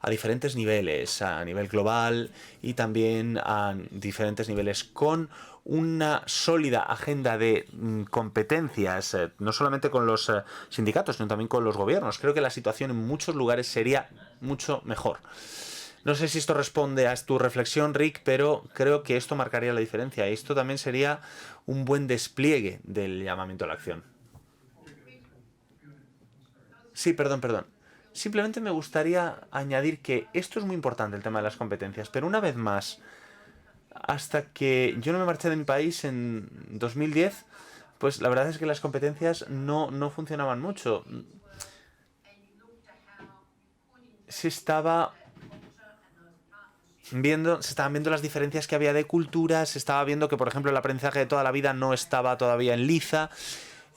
a diferentes niveles, a nivel global y también a diferentes niveles, con una sólida agenda de competencias, no solamente con los sindicatos, sino también con los gobiernos, creo que la situación en muchos lugares sería mucho mejor. No sé si esto responde a tu reflexión, Rick, pero creo que esto marcaría la diferencia. Esto también sería un buen despliegue del llamamiento a la acción. Sí, perdón. Simplemente me gustaría añadir que esto es muy importante, el tema de las competencias, pero una vez más, hasta que yo no me marché de mi país en 2010, pues la verdad es que las competencias no funcionaban mucho. Se estaban viendo las diferencias que había de culturas, se estaba viendo que, por ejemplo, el aprendizaje de toda la vida no estaba todavía en liza.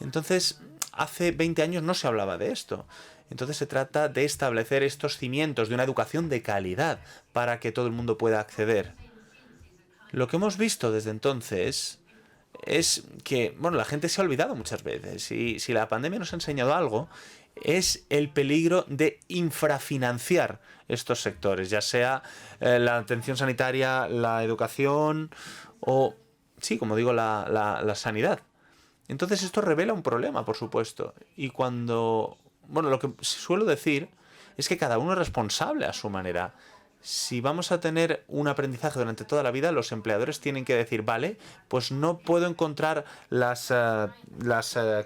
Entonces, hace 20 años no se hablaba de esto. Entonces se trata de establecer estos cimientos de una educación de calidad para que todo el mundo pueda acceder. Lo que hemos visto desde entonces es que, bueno, la gente se ha olvidado muchas veces. Y si la pandemia nos ha enseñado algo, es el peligro de infrafinanciar estos sectores, ya sea la atención sanitaria, la educación o, sí, como digo, la sanidad. Entonces esto revela un problema, por supuesto. Y cuando... Bueno, lo que suelo decir es que cada uno es responsable a su manera. Si vamos a tener un aprendizaje durante toda la vida, los empleadores tienen que decir, vale, pues no puedo encontrar las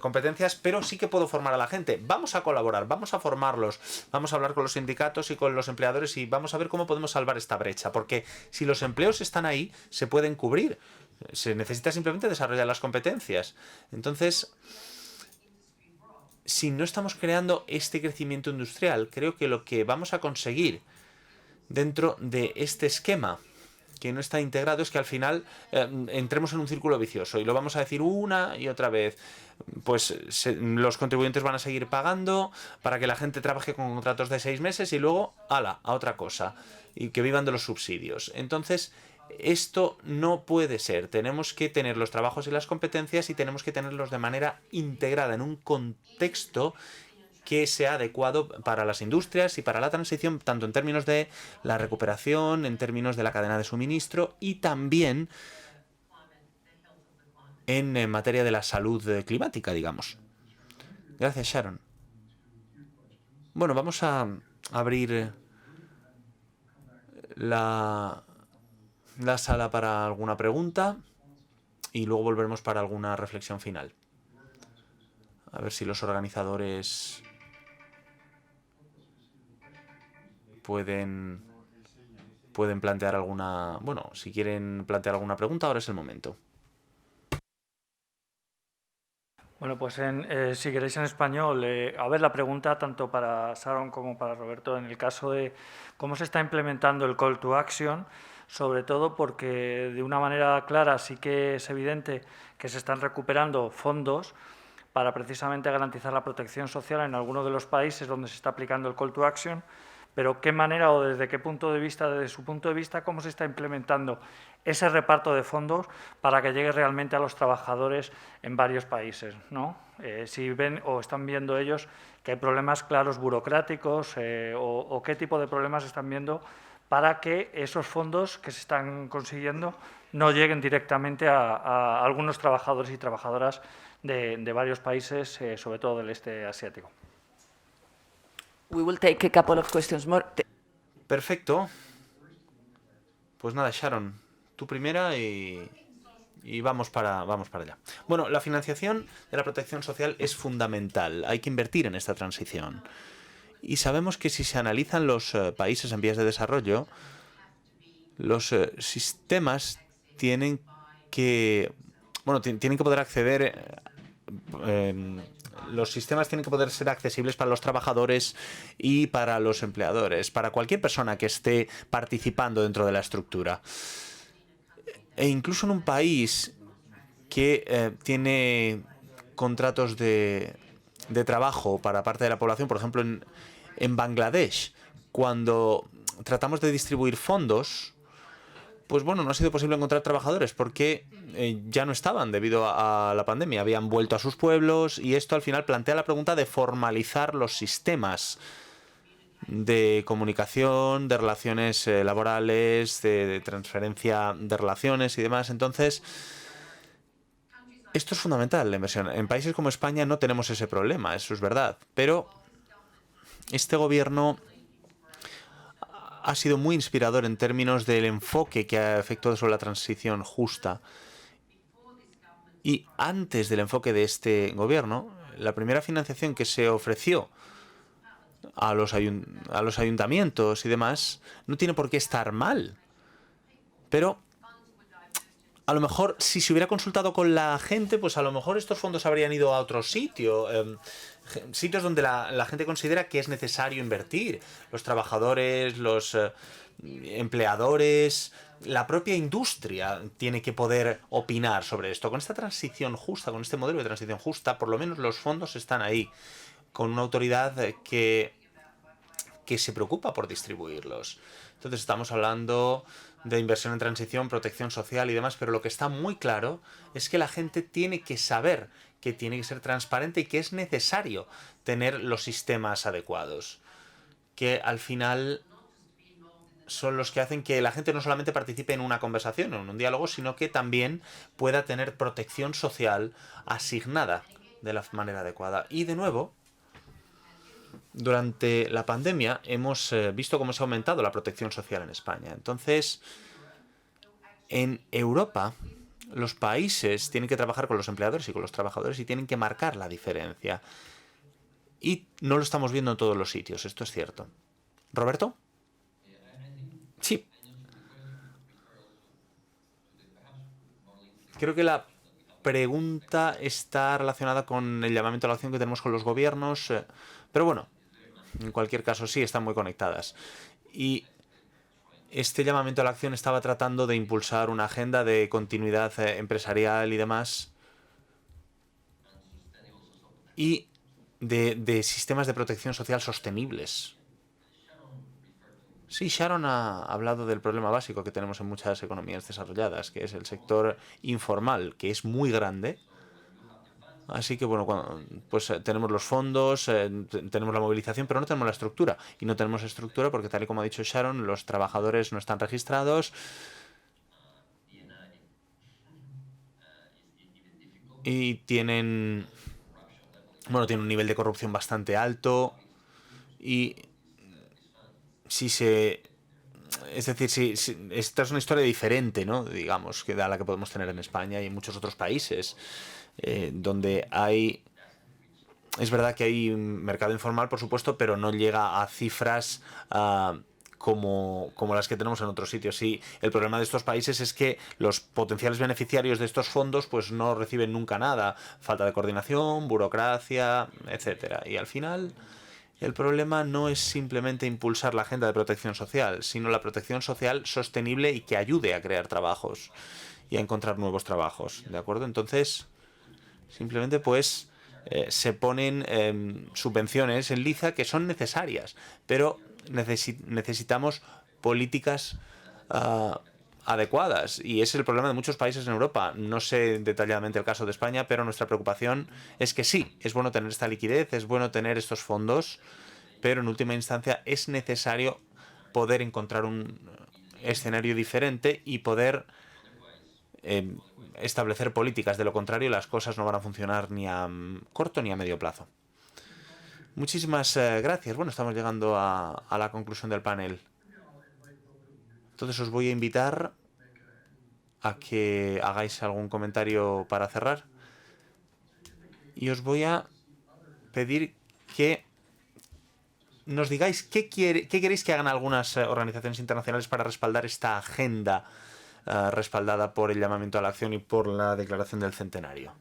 competencias, pero sí que puedo formar a la gente. Vamos a colaborar, vamos a formarlos, vamos a hablar con los sindicatos y con los empleadores y vamos a ver cómo podemos salvar esta brecha. Porque si los empleos están ahí, se pueden cubrir. Se necesita simplemente desarrollar las competencias. Entonces, si no estamos creando este crecimiento industrial, creo que lo que vamos a conseguir dentro de este esquema que no está integrado es que al final entremos en un círculo vicioso y lo vamos a decir una y otra vez. Pues los contribuyentes van a seguir pagando para que la gente trabaje con contratos de 6 meses y luego, ala, a otra cosa, y que vivan de los subsidios. Entonces, esto no puede ser. Tenemos que tener los trabajos y las competencias y tenemos que tenerlos de manera integrada en un contexto que sea adecuado para las industrias y para la transición, tanto en términos de la recuperación, en términos de la cadena de suministro y también en materia de la salud climática, digamos. Gracias, Sharon. Bueno, vamos a abrir la sala para alguna pregunta y luego volveremos para alguna reflexión final. A ver si los organizadores pueden plantear alguna... Bueno, si quieren plantear alguna pregunta, ahora es el momento. Bueno, pues si queréis en español, a ver la pregunta tanto para Sharon como para Roberto, en el caso de cómo se está implementando el call to action, sobre todo porque de una manera clara sí que es evidente que se están recuperando fondos para precisamente garantizar la protección social en algunos de los países donde se está aplicando el call to action, pero qué manera o desde qué punto de vista, desde su punto de vista, cómo se está implementando ese reparto de fondos para que llegue realmente a los trabajadores en varios países, ¿no? Si ven o están viendo ellos que hay problemas claros burocráticos o qué tipo de problemas están viendo para que esos fondos que se están consiguiendo no lleguen directamente a algunos trabajadores y trabajadoras de varios países, sobre todo del este asiático. We will take a couple of questions more. Perfecto. Pues nada, Sharon, tú primera y vamos para allá. Bueno, la financiación de la protección social es fundamental. Hay que invertir en esta transición. Y sabemos que si se analizan los países en vías de desarrollo, los sistemas tienen que poder acceder... los sistemas tienen que poder ser accesibles para los trabajadores y para los empleadores, para cualquier persona que esté participando dentro de la estructura. E incluso en un país que tiene contratos de trabajo para parte de la población, por ejemplo, en Bangladesh, cuando tratamos de distribuir fondos, pues bueno, no ha sido posible encontrar trabajadores porque ya no estaban debido a la pandemia, habían vuelto a sus pueblos, y esto al final plantea la pregunta de formalizar los sistemas de comunicación, de relaciones laborales, de transferencia de relaciones y demás. Entonces, esto es fundamental, la inversión. En países como España no tenemos ese problema, eso es verdad, pero este gobierno ha sido muy inspirador en términos del enfoque que ha efectuado sobre la transición justa. Y antes del enfoque de este gobierno, la primera financiación que se ofreció a los ayuntamientos y demás no tiene por qué estar mal. Pero a lo mejor, si se hubiera consultado con la gente, pues a lo mejor estos fondos habrían ido a otro sitio. Sitios donde la gente considera que es necesario invertir. Los trabajadores, los empleadores, la propia industria tiene que poder opinar sobre esto. Con esta transición justa, con este modelo de transición justa, por lo menos los fondos están ahí, con una autoridad que se preocupa por distribuirlos. Entonces estamos hablando de inversión en transición, protección social y demás, pero lo que está muy claro es que la gente tiene que saber que tiene que ser transparente y que es necesario tener los sistemas adecuados, que al final son los que hacen que la gente no solamente participe en una conversación o en un diálogo, sino que también pueda tener protección social asignada de la manera adecuada. Y de nuevo, durante la pandemia hemos visto cómo se ha aumentado la protección social en España. Entonces, en Europa, los países tienen que trabajar con los empleadores y con los trabajadores y tienen que marcar la diferencia. Y no lo estamos viendo en todos los sitios, esto es cierto. ¿Roberto? Sí. Creo que la pregunta está relacionada con el llamamiento a la acción que tenemos con los gobiernos, pero bueno, en cualquier caso sí, están muy conectadas. Y este llamamiento a la acción estaba tratando de impulsar una agenda de continuidad empresarial y demás, y de sistemas de protección social sostenibles. Sí, Sharon ha hablado del problema básico que tenemos en muchas economías desarrolladas, que es el sector informal, que es muy grande. Así que bueno, pues tenemos los fondos, tenemos la movilización, pero no tenemos la estructura. Y no tenemos estructura porque, tal y como ha dicho Sharon, los trabajadores no están registrados y tienen un nivel de corrupción bastante alto. Y es decir, si esta es una historia diferente, ¿no? Digamos, que a la que podemos tener en España y en muchos otros países, donde hay... Es verdad que hay un mercado informal, por supuesto, pero no llega a cifras como las que tenemos en otros sitios. Y el problema de estos países es que los potenciales beneficiarios de estos fondos pues no reciben nunca nada. Falta de coordinación, burocracia, etcétera. Y al final, el problema no es simplemente impulsar la agenda de protección social, sino la protección social sostenible y que ayude a crear trabajos y a encontrar nuevos trabajos. ¿De acuerdo? Entonces, simplemente pues se ponen subvenciones en liza que son necesarias, pero necesitamos políticas adecuadas, y ese es el problema de muchos países en Europa. No sé detalladamente el caso de España, pero nuestra preocupación es que sí, es bueno tener esta liquidez, es bueno tener estos fondos, pero en última instancia es necesario poder encontrar un escenario diferente y poder establecer políticas. De lo contrario, las cosas no van a funcionar ni a corto ni a medio plazo. Muchísimas gracias. Bueno, estamos llegando a la conclusión del panel. Entonces os voy a invitar a que hagáis algún comentario para cerrar. Y os voy a pedir que nos digáis qué queréis que hagan algunas organizaciones internacionales para respaldar esta agenda respaldada por el llamamiento a la acción y por la declaración del centenario.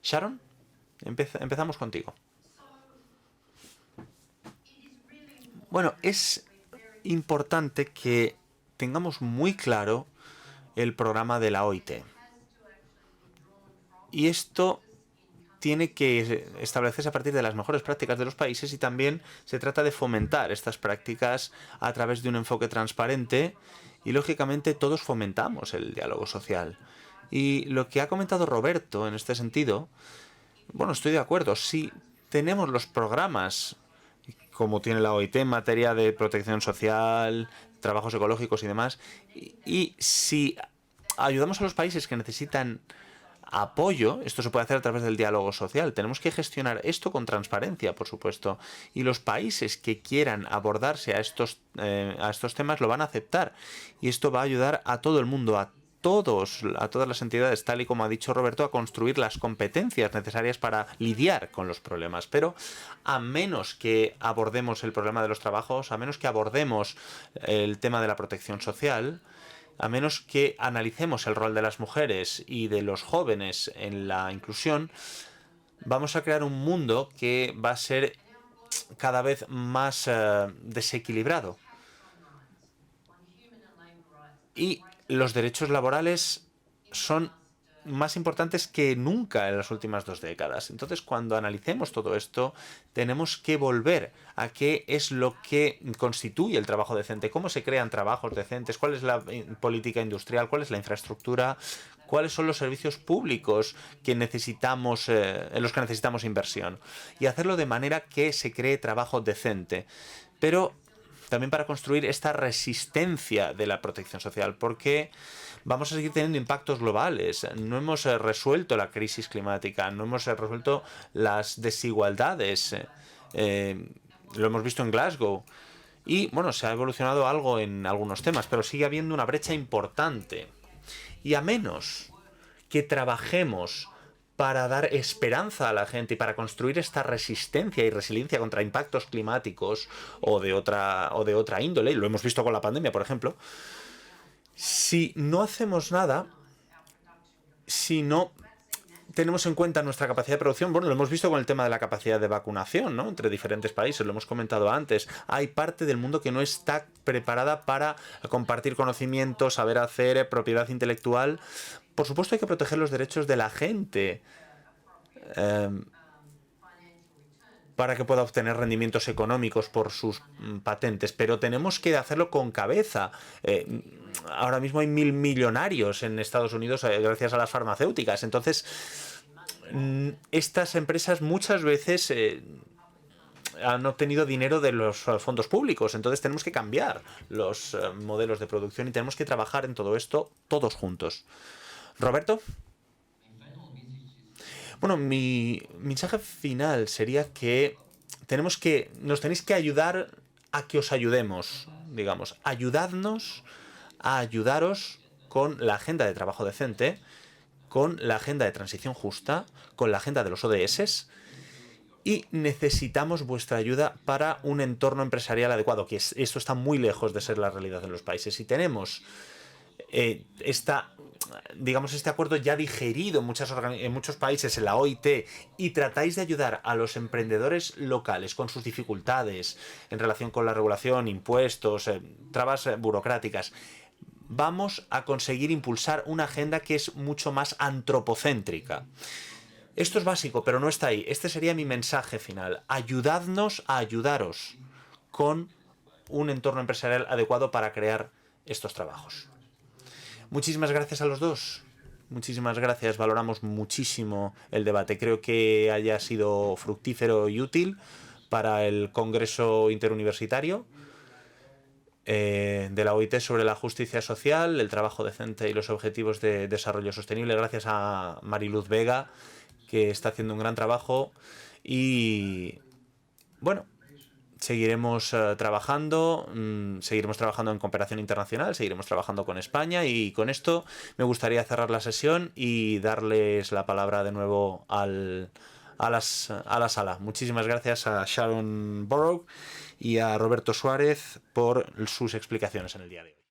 Sharon, empezamos contigo. Bueno, es importante que tengamos muy claro el programa de la OIT. Y esto tiene que establecerse a partir de las mejores prácticas de los países, y también se trata de fomentar estas prácticas a través de un enfoque transparente, y lógicamente todos fomentamos el diálogo social. Y lo que ha comentado Roberto en este sentido, bueno, estoy de acuerdo. Si tenemos los programas como tiene la OIT en materia de protección social, trabajos ecológicos y demás, y si ayudamos a los países que necesitan apoyo, esto se puede hacer a través del diálogo social. Tenemos que gestionar esto con transparencia, por supuesto. Y los países que quieran abordarse a estos temas lo van a aceptar. Y esto va a ayudar a todo el mundo, a todas las entidades, tal y como ha dicho Roberto, a construir las competencias necesarias para lidiar con los problemas. Pero a menos que abordemos el problema de los trabajos, a menos que abordemos el tema de la protección social, a menos que analicemos el rol de las mujeres y de los jóvenes en la inclusión, vamos a crear un mundo que va a ser cada vez más desequilibrado. Y los derechos laborales son más importantes que nunca en las últimas 2 décadas. Entonces, cuando analicemos todo esto, tenemos que volver a qué es lo que constituye el trabajo decente, cómo se crean trabajos decentes, cuál es la política industrial, cuál es la infraestructura, cuáles son los servicios públicos que necesitamos, en los que necesitamos inversión, y hacerlo de manera que se cree trabajo decente. Pero también para construir esta resistencia de la protección social, porque vamos a seguir teniendo impactos globales. No hemos resuelto la crisis climática, no hemos resuelto las desigualdades. Lo hemos visto en Glasgow. Y bueno, se ha evolucionado algo en algunos temas, pero sigue habiendo una brecha importante. Y a menos que trabajemos para dar esperanza a la gente y para construir esta resistencia y resiliencia contra impactos climáticos o de otra índole, y lo hemos visto con la pandemia, por ejemplo, si no hacemos nada, si no tenemos en cuenta nuestra capacidad de producción, bueno, lo hemos visto con el tema de la capacidad de vacunación, ¿no?, entre diferentes países, lo hemos comentado antes. Hay parte del mundo que no está preparada para compartir conocimiento, saber hacer, propiedad intelectual. Por supuesto hay que proteger los derechos de la gente para que pueda obtener rendimientos económicos por sus patentes, pero tenemos que hacerlo con cabeza. Ahora mismo hay 1000 millonarios en Estados Unidos gracias a las farmacéuticas. Entonces, estas empresas muchas veces han obtenido dinero de los fondos públicos. Entonces tenemos que cambiar los modelos de producción y tenemos que trabajar en todo esto todos juntos. Roberto. Bueno, mi mensaje final sería que nos tenéis que ayudar a que os ayudemos, digamos. Ayudadnos a ayudaros con la agenda de trabajo decente, con la agenda de transición justa, con la agenda de los ODS, y necesitamos vuestra ayuda para un entorno empresarial adecuado, que esto está muy lejos de ser la realidad en los países. Si tenemos este acuerdo ya digerido en muchos países, en la OIT, y tratáis de ayudar a los emprendedores locales con sus dificultades en relación con la regulación, impuestos, trabas burocráticas, vamos a conseguir impulsar una agenda que es mucho más antropocéntrica. Esto es básico, pero no está ahí. Este sería mi mensaje final. Ayudadnos a ayudaros con un entorno empresarial adecuado para crear estos trabajos. Muchísimas gracias a los dos. Muchísimas gracias. Valoramos muchísimo el debate. Creo que haya sido fructífero y útil para el Congreso Interuniversitario de la OIT sobre la justicia social, el trabajo decente y los objetivos de desarrollo sostenible. Gracias a Mariluz Vega, que está haciendo un gran trabajo. Y bueno, seguiremos trabajando en cooperación internacional, seguiremos trabajando con España, y con esto me gustaría cerrar la sesión y darles la palabra de nuevo a la sala. Muchísimas gracias a Sharon Burrow y a Roberto Suárez por sus explicaciones en el día de hoy.